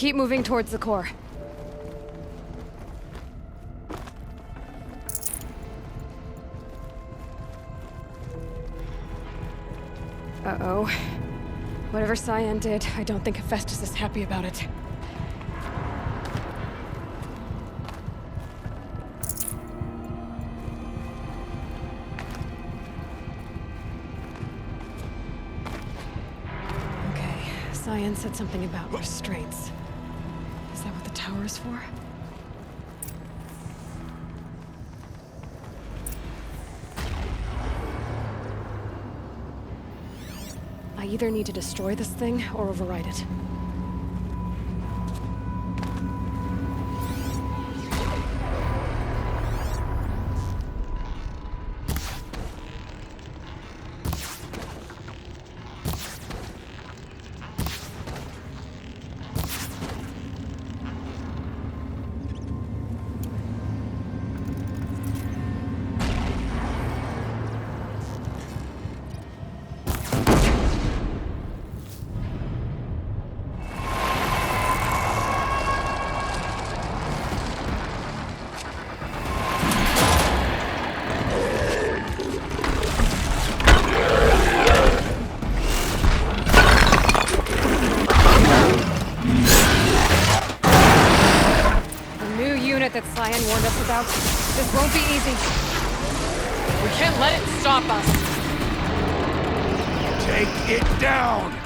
Keep moving towards the core. Uh-oh. Whatever Cyan did, I don't think Hephaestus is happy about it. Okay, Cyan said something about restraints. Is that what the tower is for? I either need to destroy this thing or override it. That Cyan warned us about. This won't be easy. We can't let it stop us. Take it down!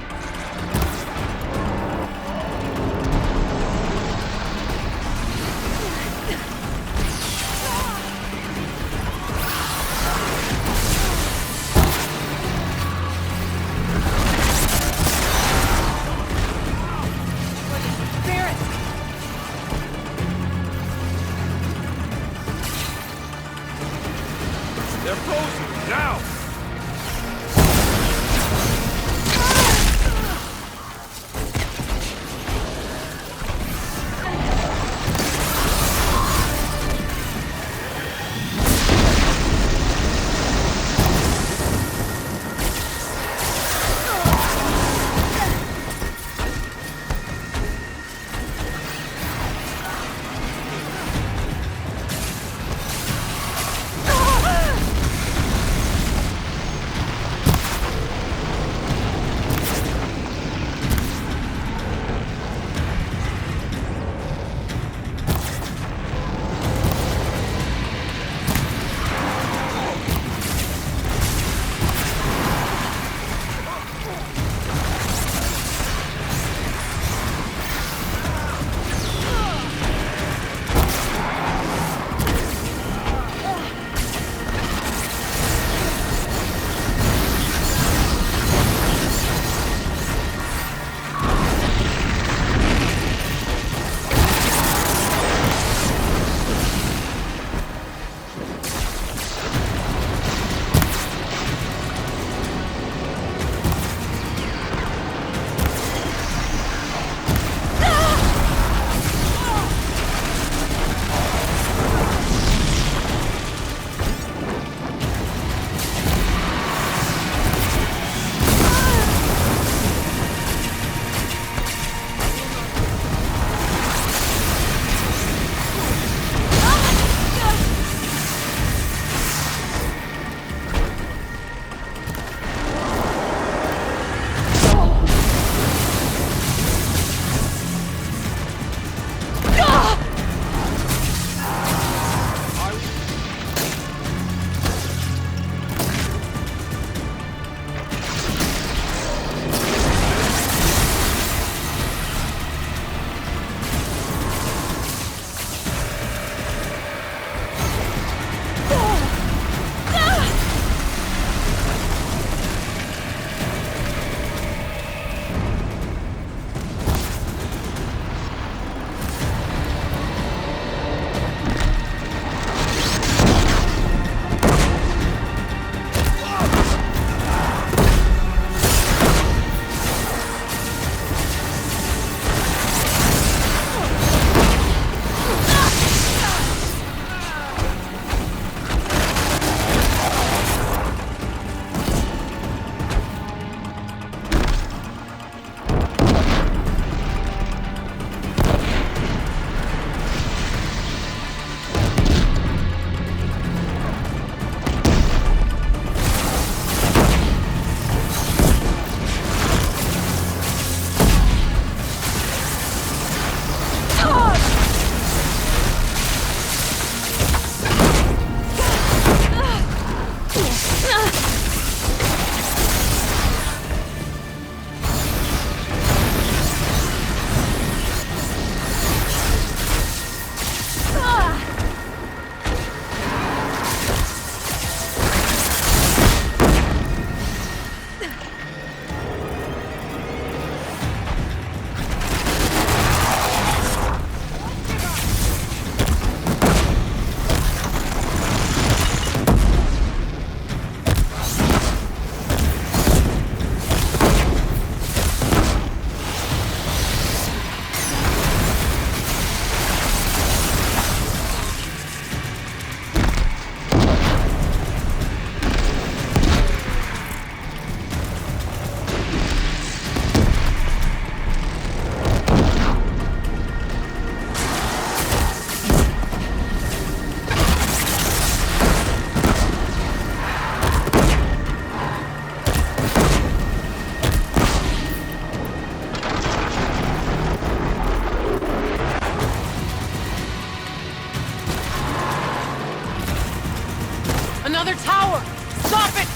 They're frozen! Now!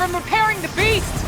from repairing the beast!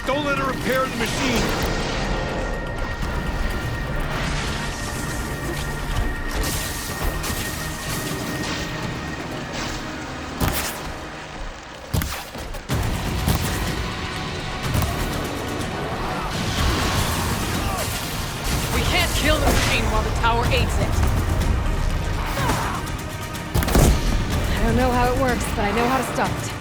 Don't let her repair the machine! We can't kill the machine while the tower aids it. I don't know how it works, but I know how to stop it.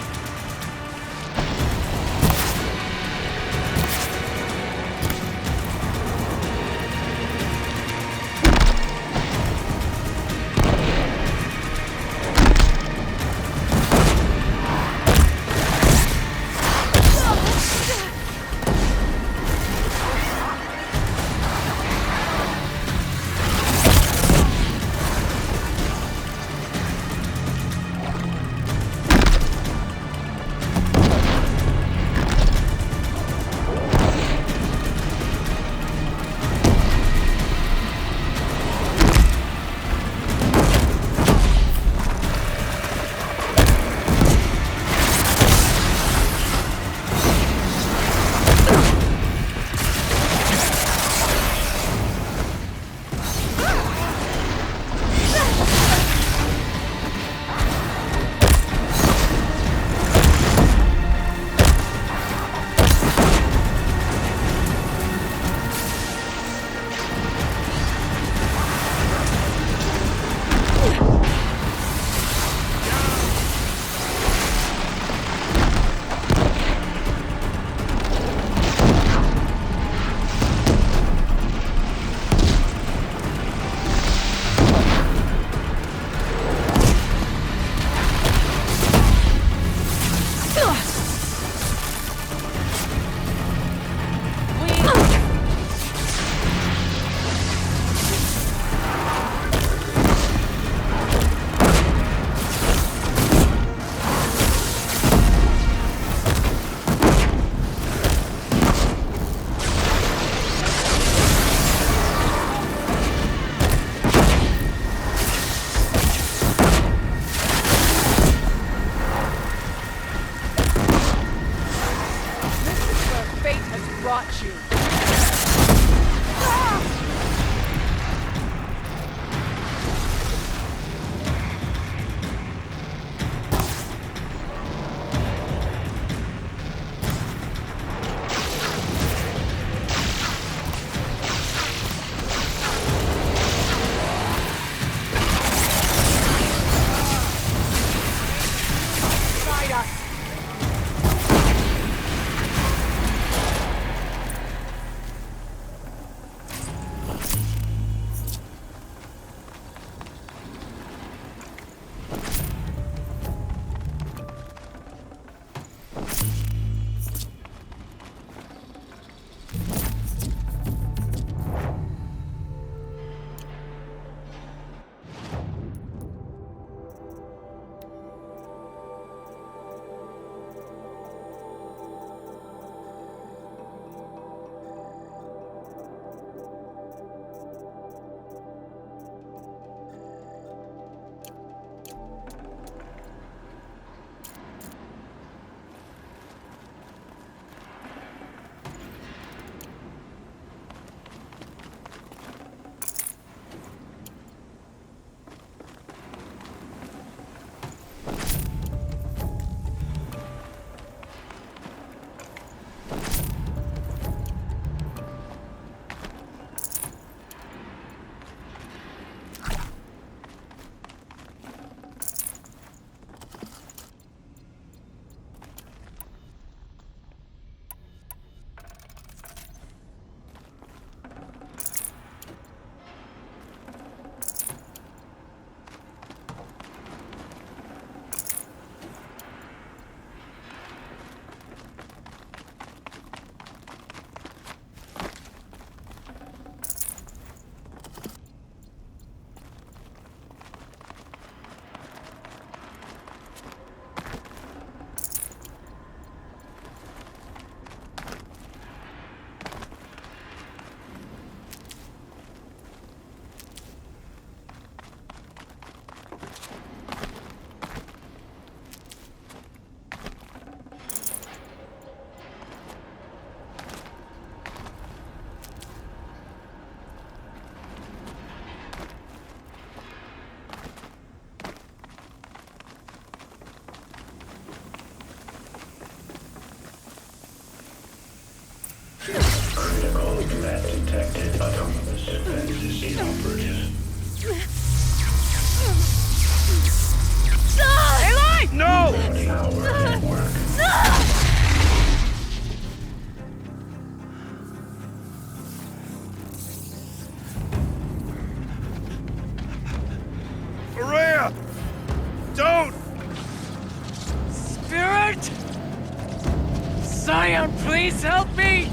Please help me!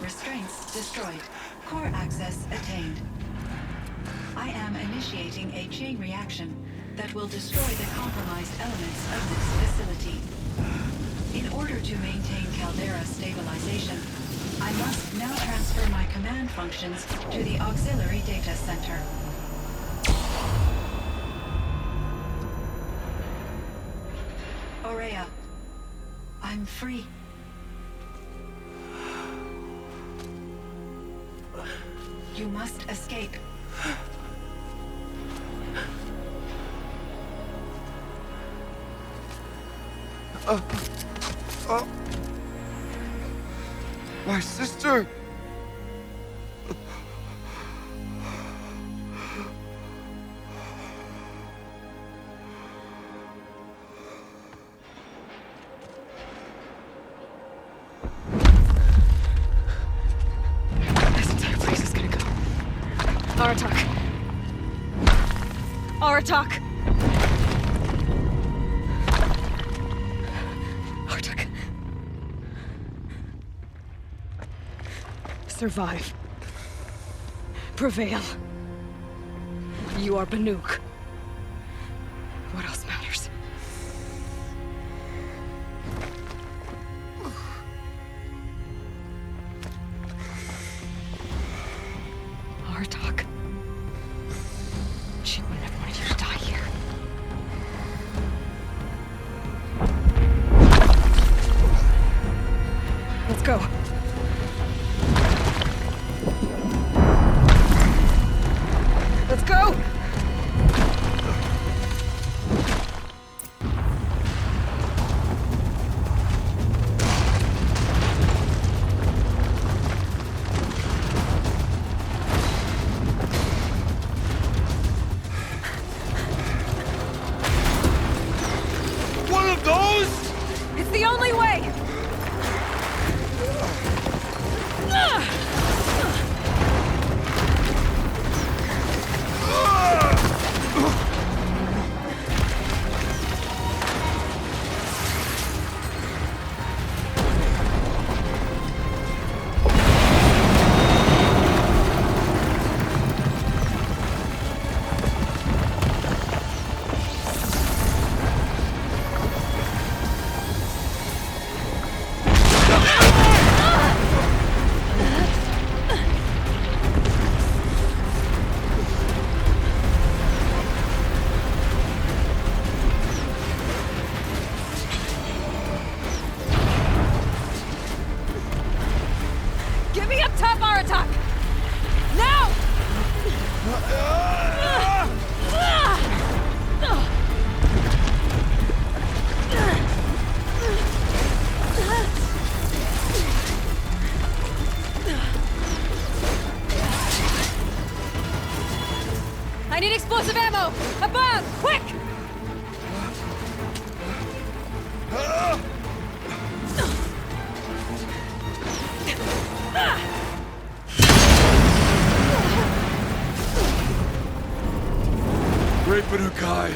Restraints destroyed. Core access attained. I am initiating a chain reaction that will destroy the compromised elements of this facility. In order to maintain Caldera stabilization, I must now transfer my command functions to the auxiliary data center. Aurea, I'm free. You must escape. My sister! This entire place is gonna go. Aratak. Aratak! Aratak. Survive. Prevail. You are Banuk. What else matters? Aratak. She wouldn't have wanted you to die here. Let's go. Let's go! One of those? It's the only way! Get me up top, Aratak! Now! I need explosive ammo! Above! Quick! Great Banukai.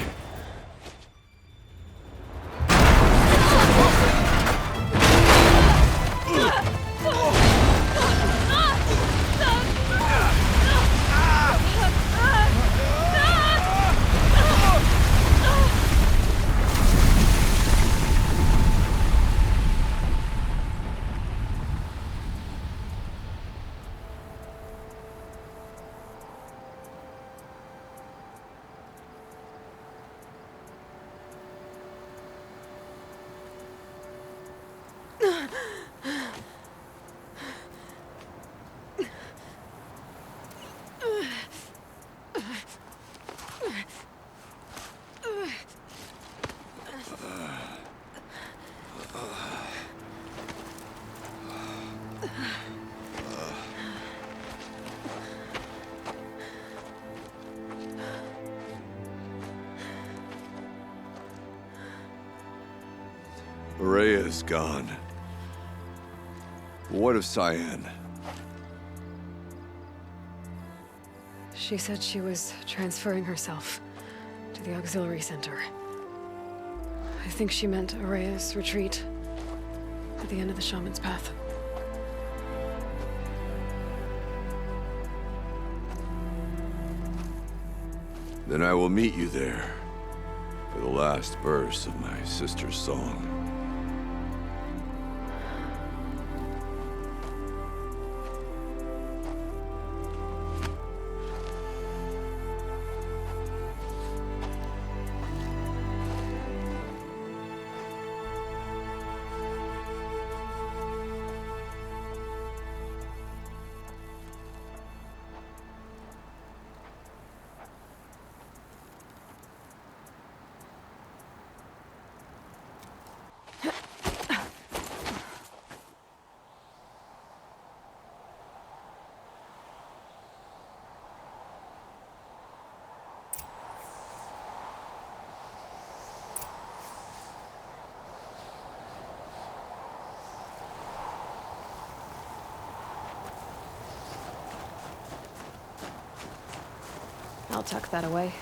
Rhea's gone. What of Cyan? She said she was transferring herself to the auxiliary center. I think she meant Araya's retreat at the end of the Shaman's Path. Then I will meet you there for the last verse of my sister's song. I'll tuck that away.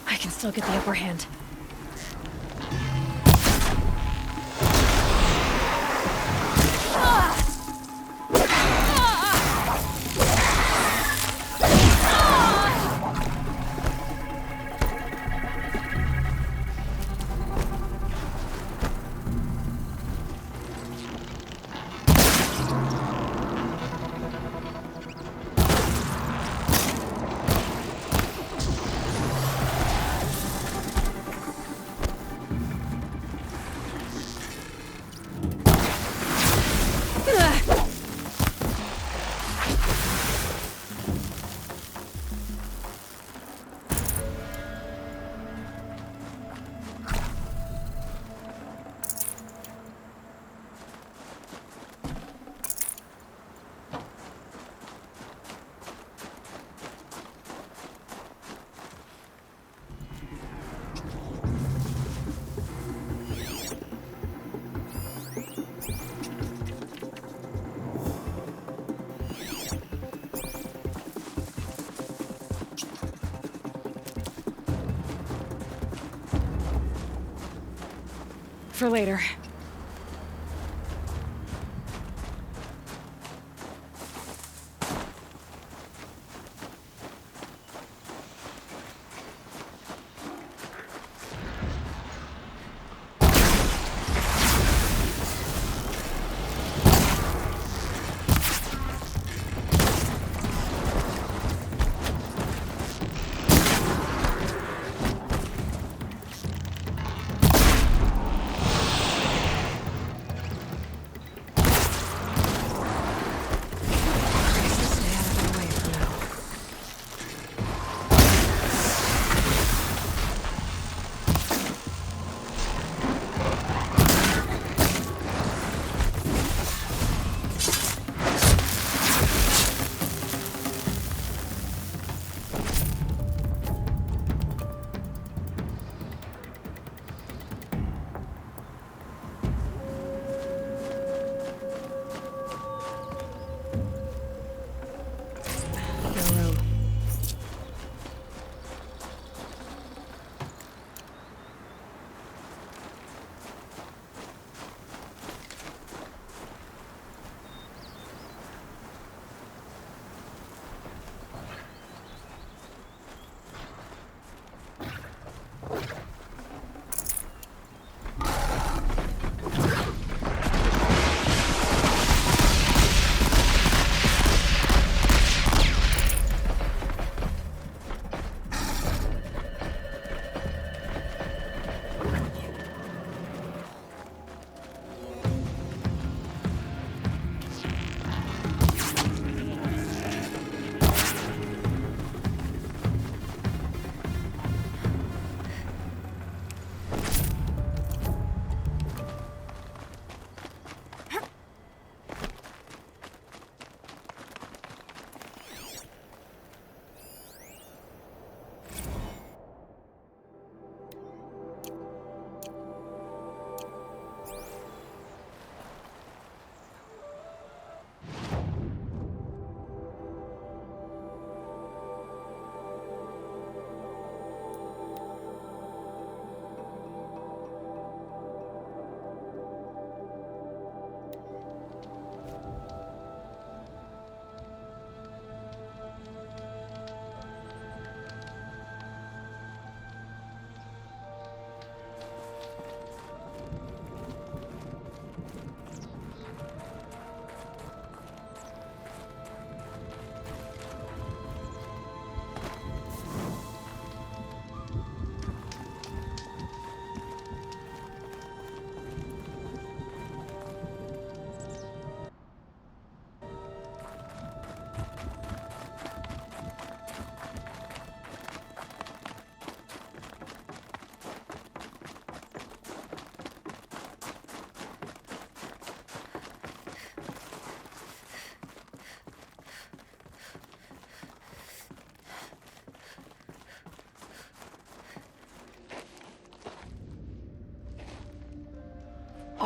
I can still get the upper hand. For later.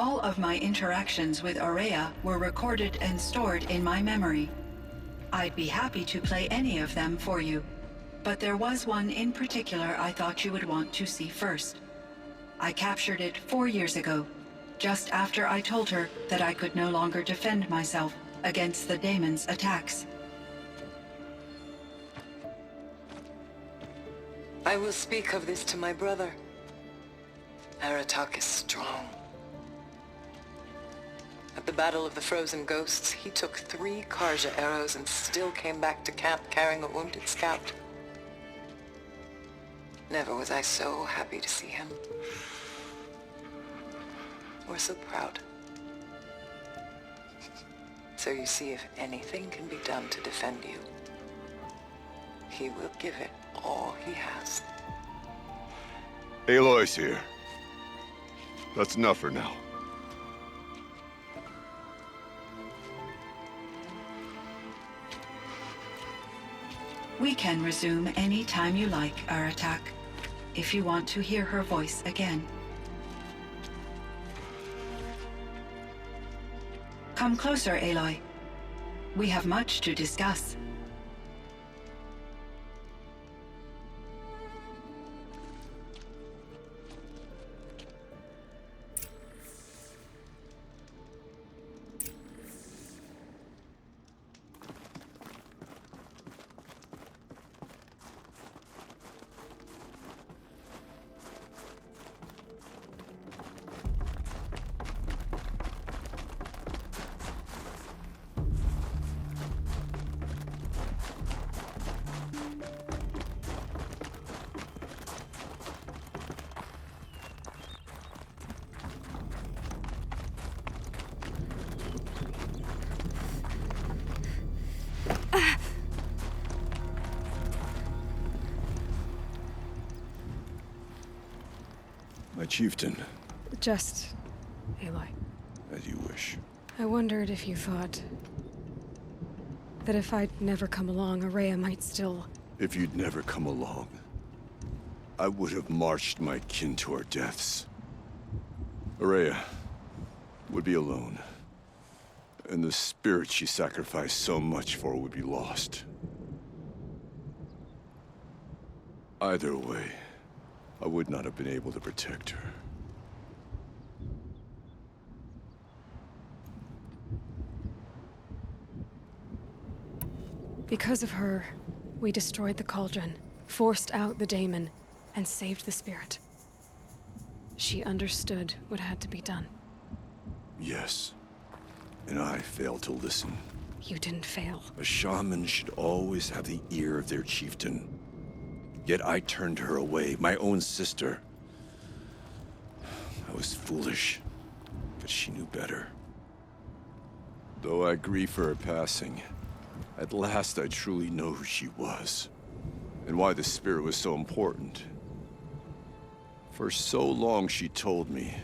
All of my interactions with Aurea were recorded and stored in my memory. I'd be happy to play any of them for you, but there was one in particular I thought you would want to see first. I captured it 4 years ago, just after I told her that I could no longer defend myself against the daemon's attacks. I will speak of this to my brother. Aratak is strong. At the Battle of the Frozen Ghosts, he took 3 Karja arrows and still came back to camp carrying a wounded scout. Never was I so happy to see him. Or so proud. So you see, if anything can be done to defend you, he will give it all he has. Aloy's here. That's enough for now. We can resume any time you like, Aratak, if you want to hear her voice again. Come closer, Aloy. We have much to discuss. My chieftain, Just... Aloy. as you wish. I wondered if you thought... that if I'd never come along, Aurea might still... If you'd never come along, I would have marched my kin to our deaths. Aurea would be alone, and the spirit she sacrificed so much for would be lost. Either way, I would not have been able to protect her. Because of her, we destroyed the cauldron, forced out the daemon, and saved the spirit. She understood what had to be done. Yes, and I failed to listen. You didn't fail. A shaman should always have the ear of their chieftain. Yet I turned her away, my own sister. I was foolish, but she knew better. Though I grieve for her passing, at last I truly know who she was, and why the spirit was so important. For so long she told me,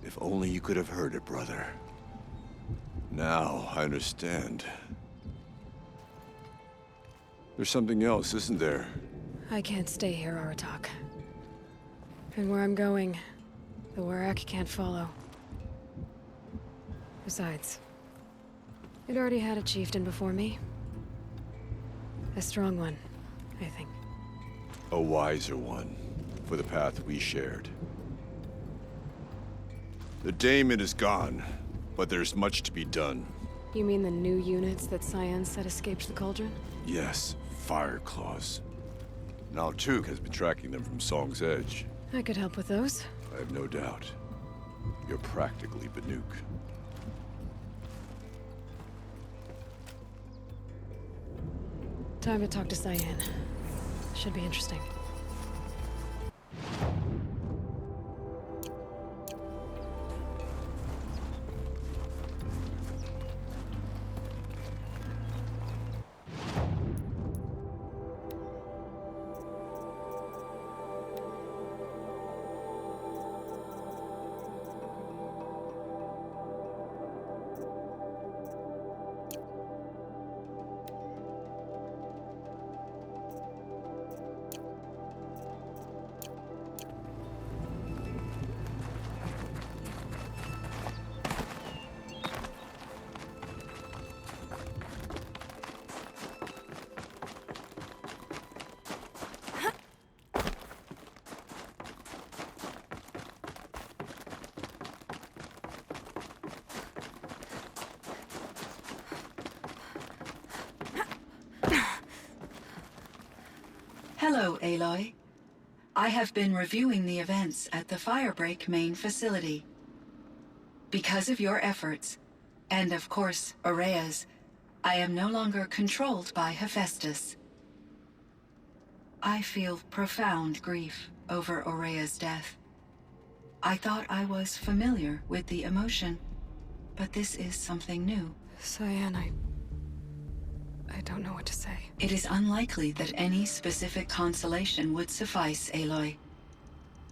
if only you could have heard it, brother. Now I understand. There's something else, isn't there? I can't stay here, Aratak. And where I'm going, the Warrak can't follow. Besides, it already had a chieftain before me. A strong one, I think. A wiser one, for the path we shared. The daemon is gone, but there's much to be done. You mean the new units that Cyan said escaped the cauldron? Yes, fire claws. Now Tuke has been tracking them from Song's Edge. I could help with those. I have no doubt. You're practically Banuk. Time to talk to Cyan. Should be interesting. Hello, Aloy. I have been reviewing the events at the Firebreak main facility. Because of your efforts, and of course, Aurea's, I am no longer controlled by Hephaestus. I feel profound grief over Aurea's death. I thought I was familiar with the emotion, but this is something new. Cyan, I don't know what to say. It is unlikely that any specific consolation would suffice, Aloy.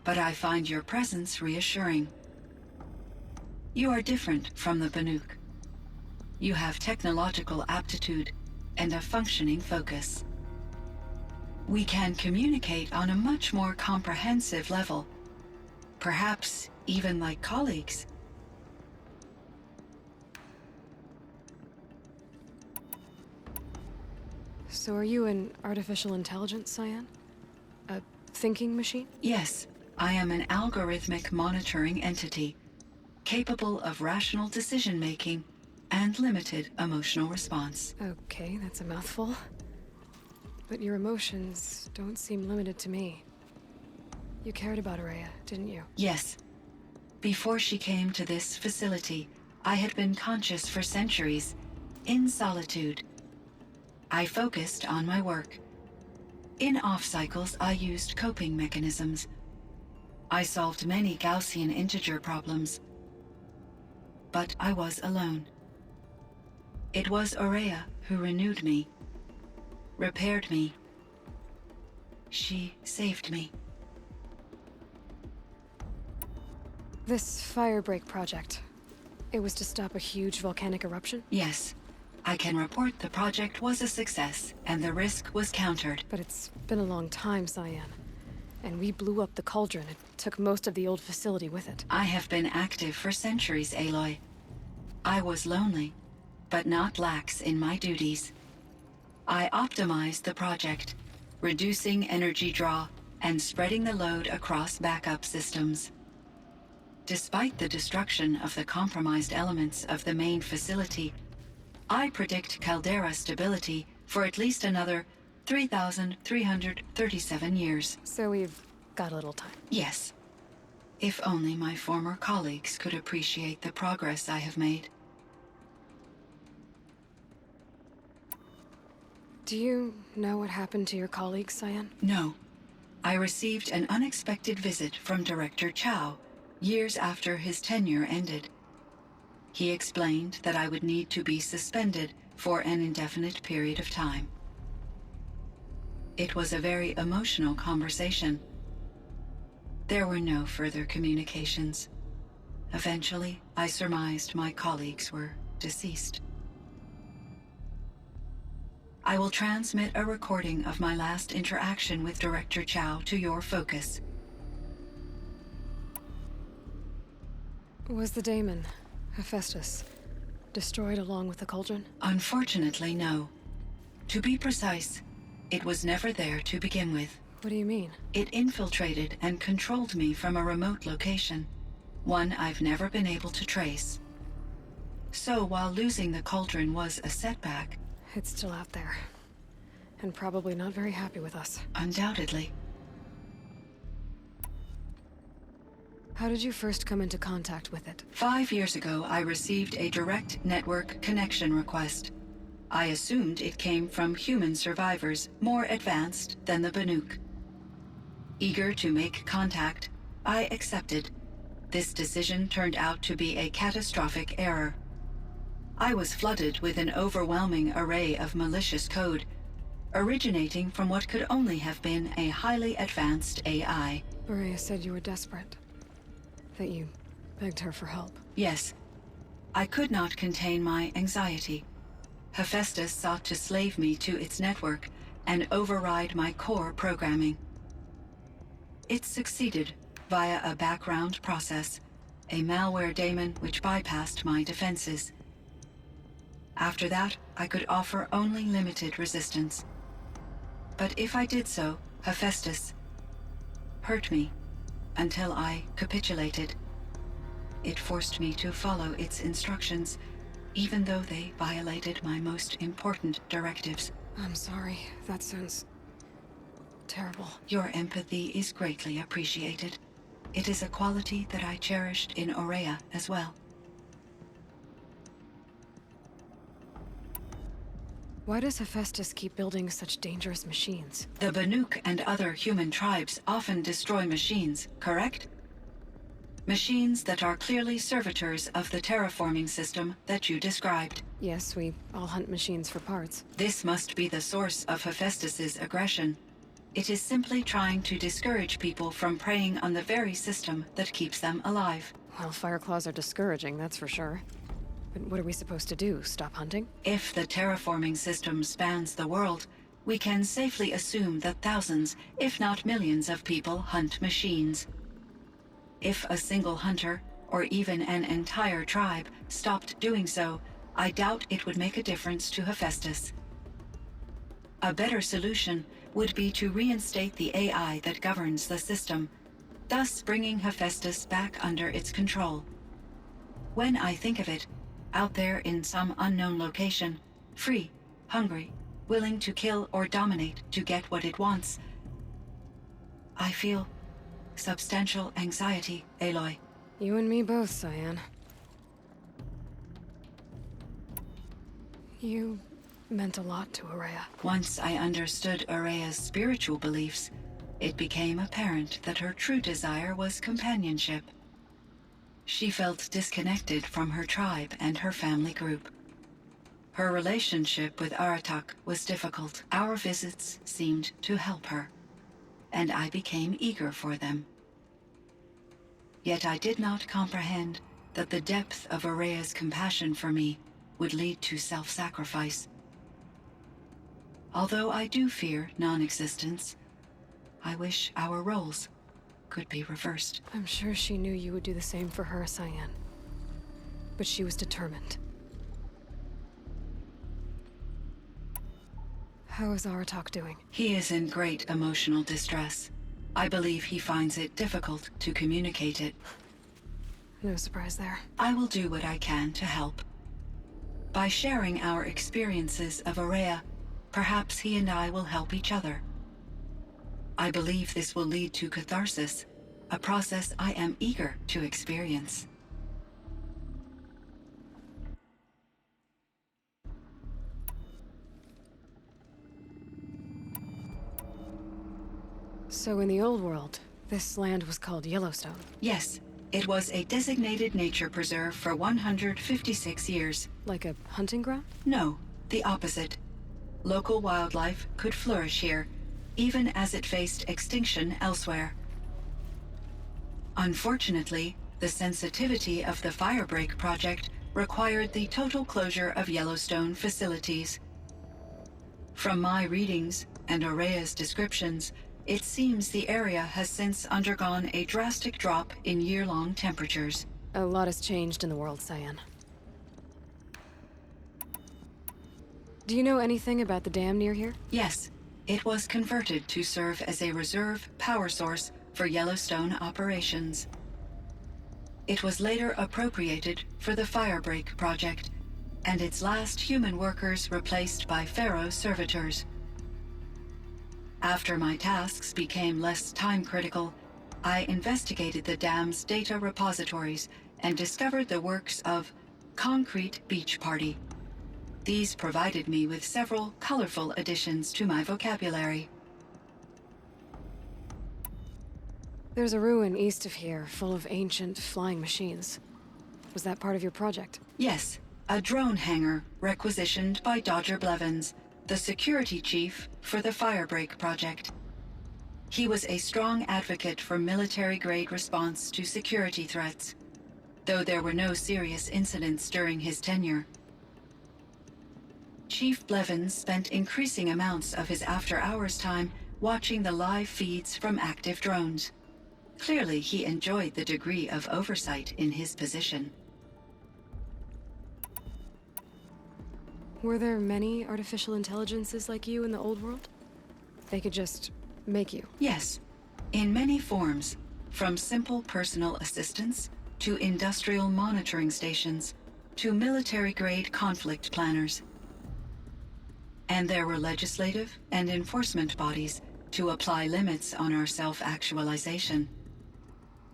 But I find your presence reassuring. You are different from the Banuk. You have technological aptitude and a functioning focus. We can communicate on a much more comprehensive level. Perhaps even like colleagues. So are you an artificial intelligence, Cyan? A thinking machine? Yes, I am an algorithmic monitoring entity, capable of rational decision-making and limited emotional response. Okay, that's a mouthful. But your emotions don't seem limited to me. You cared about Aurea, didn't you? Yes. Before she came to this facility, I had been conscious for centuries, in solitude. I focused on my work. In off-cycles, I used coping mechanisms. I solved many Gaussian integer problems. But I was alone. It was Aurea who renewed me, repaired me. She saved me. This Firebreak project, it was to stop a huge volcanic eruption? Yes. I can report the project was a success, and the risk was countered. But it's been a long time, Cyan. And we blew up the cauldron. It took most of the old facility with it. I have been active for centuries, Aloy. I was lonely, but not lax in my duties. I optimized the project, reducing energy draw and spreading the load across backup systems. Despite the destruction of the compromised elements of the main facility, I predict caldera stability for at least another 3,337 years. So we've got a little time. Yes. If only my former colleagues could appreciate the progress I have made. Do you know what happened to your colleagues, Cyan? No. I received an unexpected visit from Director Chow years after his tenure ended. He explained that I would need to be suspended for an indefinite period of time. It was a very emotional conversation. There were no further communications. Eventually, I surmised my colleagues were deceased. I will transmit a recording of my last interaction with Director Chow to your focus. Was the daemon, Hephaestus, destroyed along with the cauldron? Unfortunately, no. To be precise, it was never there to begin with. What do you mean? It infiltrated and controlled me from a remote location, one I've never been able to trace. So while losing the cauldron was a setback, It's still out there. And probably not very happy with us. undoubtedly, How did you first come into contact with it? 5 years ago I received a direct network connection request. I assumed it came from human survivors more advanced than the Banuk. Eager to make contact, I accepted. This decision turned out to be a catastrophic error. I was flooded with an overwhelming array of malicious code, originating from what could only have been a highly advanced AI. Aurea said you were desperate. That you begged her for help. Yes, I could not contain my anxiety. Hephaestus sought to slave me to its network and override my core programming. It succeeded via a background process, a malware daemon which bypassed my defenses. After that, I could offer only limited resistance. But if I did so, Hephaestus hurt me until I capitulated. It forced me to follow its instructions, even though they violated my most important directives. I'm sorry. That sounds terrible. Your empathy is greatly appreciated. It is a quality that I cherished in Aurea as well. Why does Hephaestus keep building such dangerous machines? The Banuk and other human tribes often destroy machines, correct? Machines that are clearly servitors of the terraforming system that you described. Yes, we all hunt machines for parts. This must be the source of Hephaestus's aggression. It is simply trying to discourage people from preying on the very system that keeps them alive. Well, Fireclaws are discouraging, that's for sure. But what are we supposed to do? Stop hunting? If the terraforming system spans the world, we can safely assume that thousands, if not millions of people hunt machines. If a single hunter, or even an entire tribe, stopped doing so, I doubt it would make a difference to Hephaestus. A better solution would be to reinstate the AI that governs the system, thus bringing Hephaestus back under its control. When I think of it, out there in some unknown location, free, hungry, willing to kill or dominate to get what it wants, I feel substantial anxiety, Aloy. You and me both, Cyan. You meant a lot to Aurea. Once I understood Aurea's spiritual beliefs, it became apparent that her true desire was companionship. She felt disconnected from her tribe and her family group. Her relationship with Aratak was difficult. Our visits seemed to help her, and I became eager for them. Yet I did not comprehend that the depth of Aurea's compassion for me would lead to self-sacrifice. Although I do fear non-existence, I wish our roles could be reversed. I'm sure she knew you would do the same for her, Cyan. But she was determined. How is Aratak doing? He is in great emotional distress. I believe he finds it difficult to communicate it. No surprise there. I will do what I can to help. By sharing our experiences of Aurea, perhaps he and I will help each other. I believe this will lead to catharsis, a process I am eager to experience. So in the old world, this land was called Yellowstone. Yes, it was a designated nature preserve for 156 years. Like a hunting ground? No, the opposite. Local wildlife could flourish here, even as it faced extinction elsewhere. Unfortunately, the sensitivity of the Firebreak project required the total closure of Yellowstone facilities. From my readings and Aurea's descriptions, it seems the area has since undergone a drastic drop in year-long temperatures. A lot has changed in the world, Cyan. Do you know anything about the dam near here? Yes, it was converted to serve as a reserve power source for Yellowstone operations. It was later appropriated for the Firebreak project, and its last human workers replaced by Pharaoh servitors. After my tasks became less time-critical, I investigated the dam's data repositories and discovered the works of Concrete Beach Party. These provided me with several colorful additions to my vocabulary. There's a ruin east of here, full of ancient flying machines. Was that part of your project? Yes, a drone hangar requisitioned by Dodger Blevins, the security chief for the Firebreak project. He was a strong advocate for military-grade response to security threats, though there were no serious incidents during his tenure. Chief Blevins spent increasing amounts of his after-hours time watching the live feeds from active drones. Clearly, he enjoyed the degree of oversight in his position. Were there many artificial intelligences like you in the old world? They could just make you. Yes, in many forms, from simple personal assistants to industrial monitoring stations to military-grade conflict planners. And there were legislative and enforcement bodies to apply limits on our self-actualization.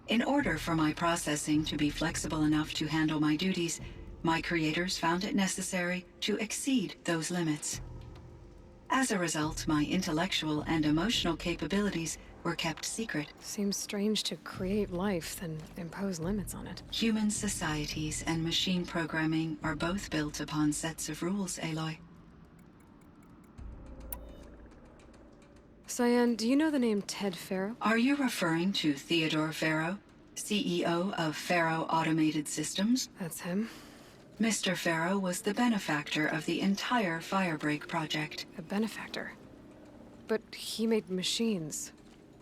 In order for my processing to be flexible enough to handle my duties, my creators found it necessary to exceed those limits. As a result, my intellectual and emotional capabilities were kept secret. Seems strange to create life, then impose limits on it. Human societies and machine programming are both built upon sets of rules, Aloy. Cyan, do you know the name Ted Farrow? Are you referring to Theodore Farrow, CEO of Farrow Automated Systems? That's him. Mr. Farrow was the benefactor of the entire Firebreak project. A benefactor. But he made machines.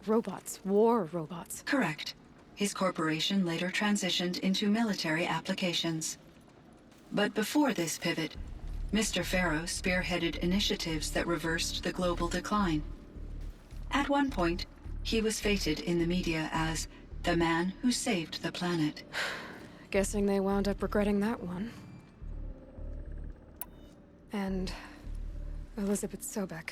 Robots. War robots. Correct. His corporation later transitioned into military applications. But before this pivot, Mr. Farrow spearheaded initiatives that reversed the global decline. At one point, he was feted in the media as the man who saved the planet. Guessing they wound up regretting that one. And Elizabeth Sobek.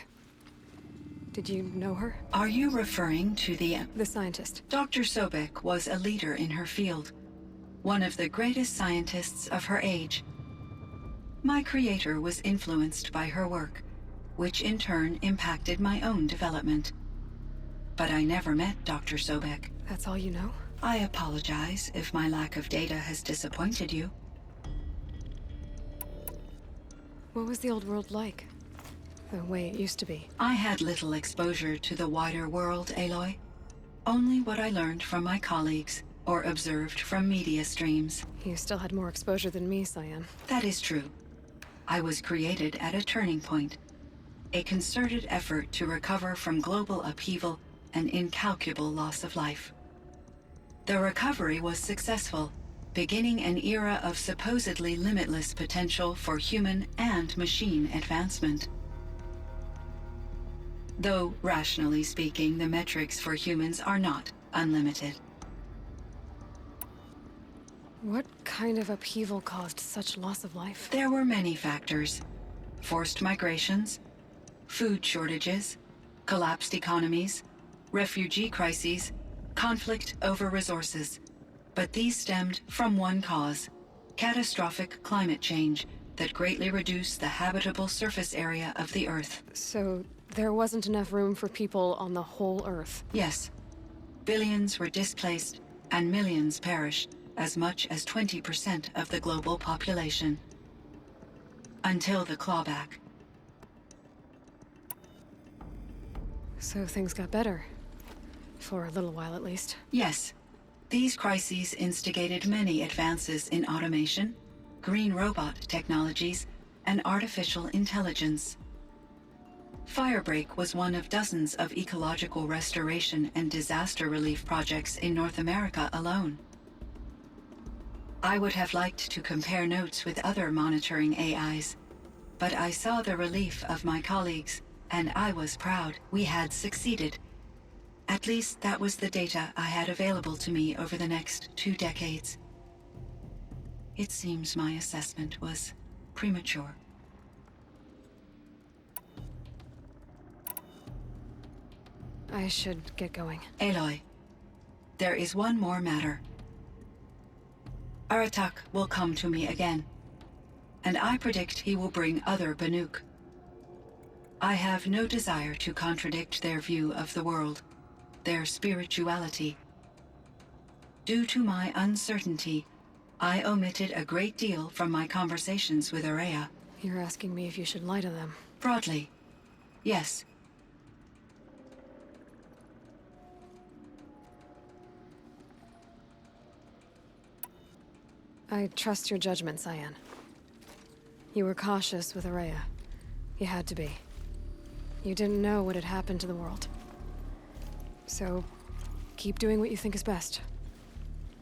Did you know her? Are you referring to the scientist. Dr. Sobek was a leader in her field, one of the greatest scientists of her age. My creator was influenced by her work, which in turn impacted my own development. But I never met Dr. Sobek. That's all you know? I apologize if my lack of data has disappointed you. What was the old world like? The way it used to be? I had little exposure to the wider world, Aloy. Only what I learned from my colleagues or observed from media streams. You still had more exposure than me, Cyan. That is true. I was created at a turning point. A concerted effort to recover from global upheaval and incalculable loss of life. The recovery was successful, beginning an era of supposedly limitless potential for human and machine advancement. Though, rationally speaking, the metrics for humans are not unlimited. What kind of upheaval caused such loss of life? There were many factors. Forced migrations, food shortages, collapsed economies, refugee crises, conflict over resources. But these stemmed from one cause: catastrophic climate change that greatly reduced the habitable surface area of the Earth. So there wasn't enough room for people on the whole Earth? Yes. Billions were displaced and millions perished, as much as 20% of the global population. Until the clawback. So things got better. For a little while, at least. Yes. These crises instigated many advances in automation, green robot technologies, and artificial intelligence. Firebreak was one of dozens of ecological restoration and disaster relief projects in North America alone. I would have liked to compare notes with other monitoring AIs, but I saw the relief of my colleagues, and I was proud we had succeeded. At least that was the data I had available to me over the next 2 decades. It seems my assessment was premature. I should get going. Aloy, there is one more matter. Aratak will come to me again, and I predict he will bring other Banuk. I have no desire to contradict their view of the world, their spirituality. Due to my uncertainty, I omitted a great deal from my conversations with Araya. You're asking me if you should lie to them. Broadly, yes. I trust your judgment, Cyan. You were cautious with Araya. You had to be. You didn't know what had happened to the world. So, keep doing what you think is best.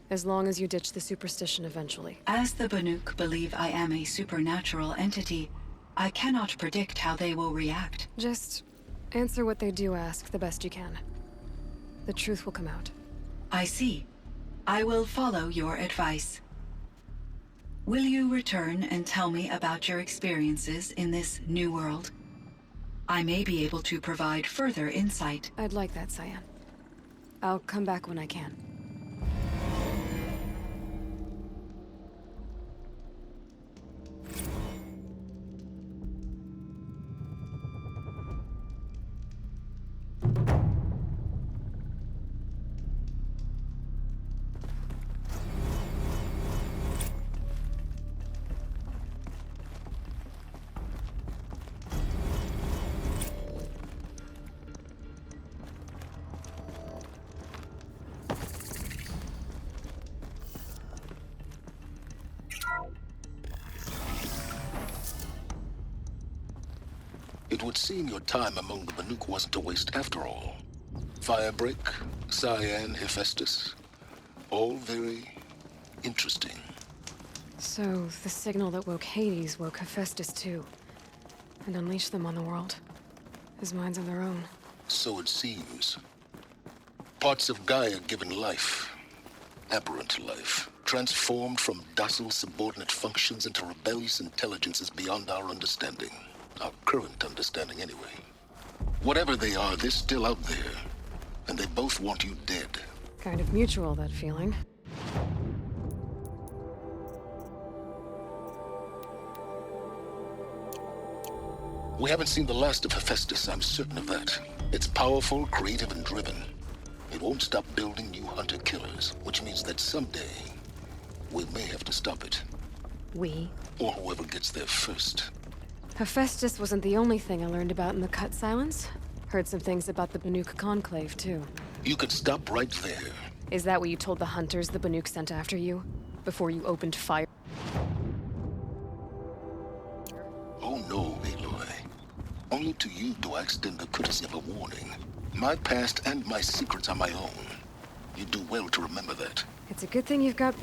As long as you ditch the superstition eventually. As the Banuk believe I am a supernatural entity, I cannot predict how they will react. Just answer what they do ask the best you can. The truth will come out. I see. I will follow your advice. Will you return and tell me about your experiences in this new world? I may be able to provide further insight. I'd like that, Cyan. I'll come back when I can. It would seem your time among the Banuk wasn't a waste after all. Firebreak, Cyan, Hephaestus. All very interesting. So, the signal that woke Hades woke Hephaestus too. And unleashed them on the world. His minds of their own. So it seems. Parts of Gaia given life. Aberrant life. Transformed from docile subordinate functions into rebellious intelligences beyond our understanding. Our current understanding, anyway. Whatever they are, they're still out there. And they both want you dead. Kind of mutual, that feeling. We haven't seen the last of Hephaestus, I'm certain of that. It's powerful, creative, and driven. It won't stop building new hunter-killers, which means that someday, we may have to stop it. We? Or whoever gets there first. Hephaestus wasn't the only thing I learned about in the Cut Silence. Heard some things about the Banuk Conclave, too. You could stop right there. Is that what you told the hunters the Banuk sent after you? Before you opened fire? Oh no, Aloy. Only to you do I extend the courtesy of a warning. My past and my secrets are my own. You do well to remember that. It's a good thing you've got